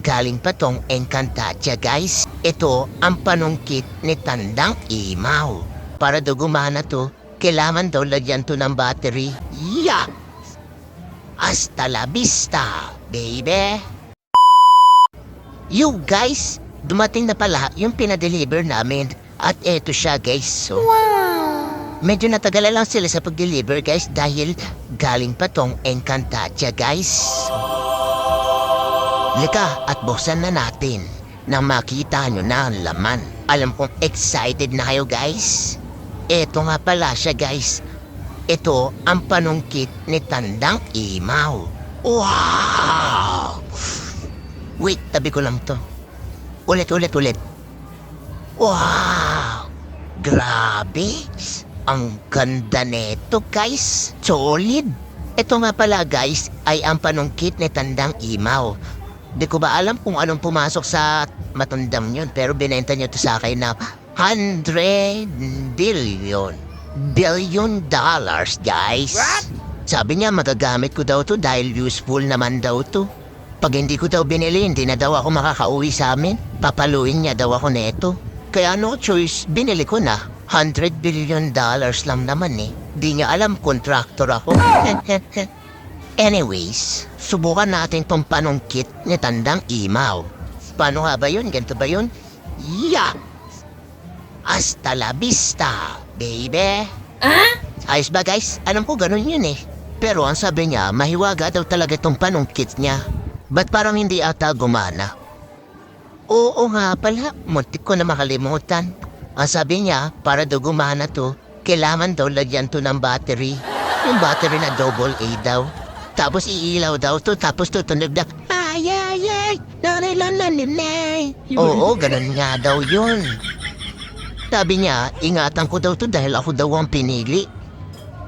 galing pa tong Encantadia guys. Ito ang panungkit ni Tandang Imaw. Para daw gumana to, kailangan daw lagyan to ng battery. Yeah! Hasta la vista, baby! You guys, dumating na pala yung pinadeliver namin. At eto siya guys, so... Medyo natagalan lang sila sa pag-deliver guys dahil galing pa tong Encantadia guys. Lika at buksan na natin nang makita nyo na ang laman. Alam kong excited na kayo guys. Ito nga pala siya guys. Ito ang panungkit ni Tandang Imaw. Wow! Wait, tabi ko lang to. Ulit. Wow! Grabe! Ang ganda neto guys. Solid. Ito nga pala guys ay ang panungkit ni Tandang Imaw. Di ko ba alam kung anong pumasok sa matandang yun, pero binenta niyo to sa akin na $100 billion guys. What? Sabi niya magagamit ko daw to dahil useful naman daw to. Pag hindi ko daw binili, hindi na daw ako makakauwi sa amin. Papaluin niya daw ako neto. Kaya no choice, binili ko na. $100 billion lang naman eh. Di niya alam, contractor ako. Anyways, subukan natin tong panungkit ni Tandang Imaw. Paano nga ba yun? Ganito ba yun? Yeah! Hasta la vista, baby! Ayos ba guys? Alam ko ganun yun eh. Pero ang sabi niya, mahiwaga daw talaga tong panungkit niya. Ba't parang hindi ata gumana? Oo nga pala, muntik ko na makalimutan. Ang sabi niya, para daw gumana to, kailangan daw lagyan to ng battery. Yung battery na double A daw. Tapos iilaw daw to, tapos tutunog na, ay, oo, ganun nga daw yun. Sabi niya, ingatan ko daw to dahil ako daw ang pinili.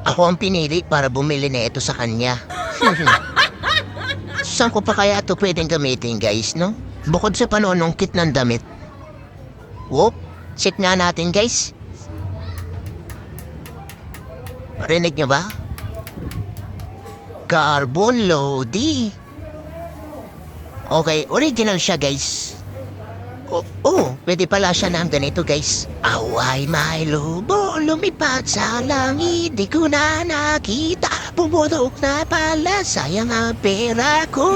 Ako ang pinili para bumili na ito sa kanya. Saan ko pa kaya ito pwedeng gamitin guys, no? Bukod sa panunungkit ng damit. Whoop! Check nga natin guys. Marinig niyo ba? Carbon Lodi. Okay, original siya guys. Pwede pala siya ng ganito guys. Away may lubo, lumipad sa langit, di ko na nakita. Pumutok na pala, sayang ang pera ko.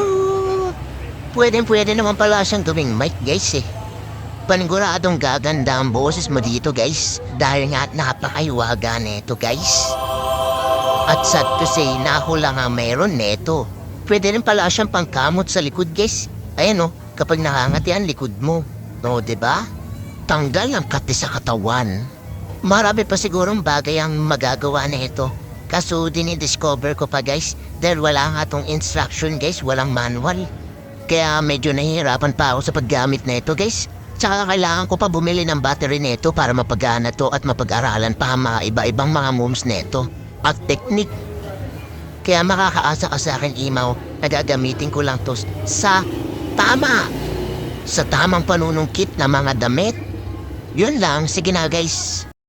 Pwede naman pala siyang gawing mic guys eh. Paniguradong gaganda ang boses mo dito guys. Dahil nga napakaiwaga neto guys. At sad to say, naku lang ang meron neto. Pwede rin pala siyang pangkamot sa likod guys. Ayan o, kapag nakangati ang likod mo. No, diba? Tanggal ang kati sa katawan. Marami pa sigurong bagay ang magagawa neto. Kaso dinidiscover ko pa guys, dahil wala nga tong instruction guys, walang manual. Kaya medyo nahihirapan pa ako sa paggamit neto guys. Tsaka kailangan ko pa bumili ng battery neto para mapagana to at mapag-aralan pa ang mga iba-ibang mga moves neto at technique. Kaya makakaasa ka sa akin Imaw na gagamitin ko lang to sa tamang panunungkit na mga damit. Yun lang, sige na guys.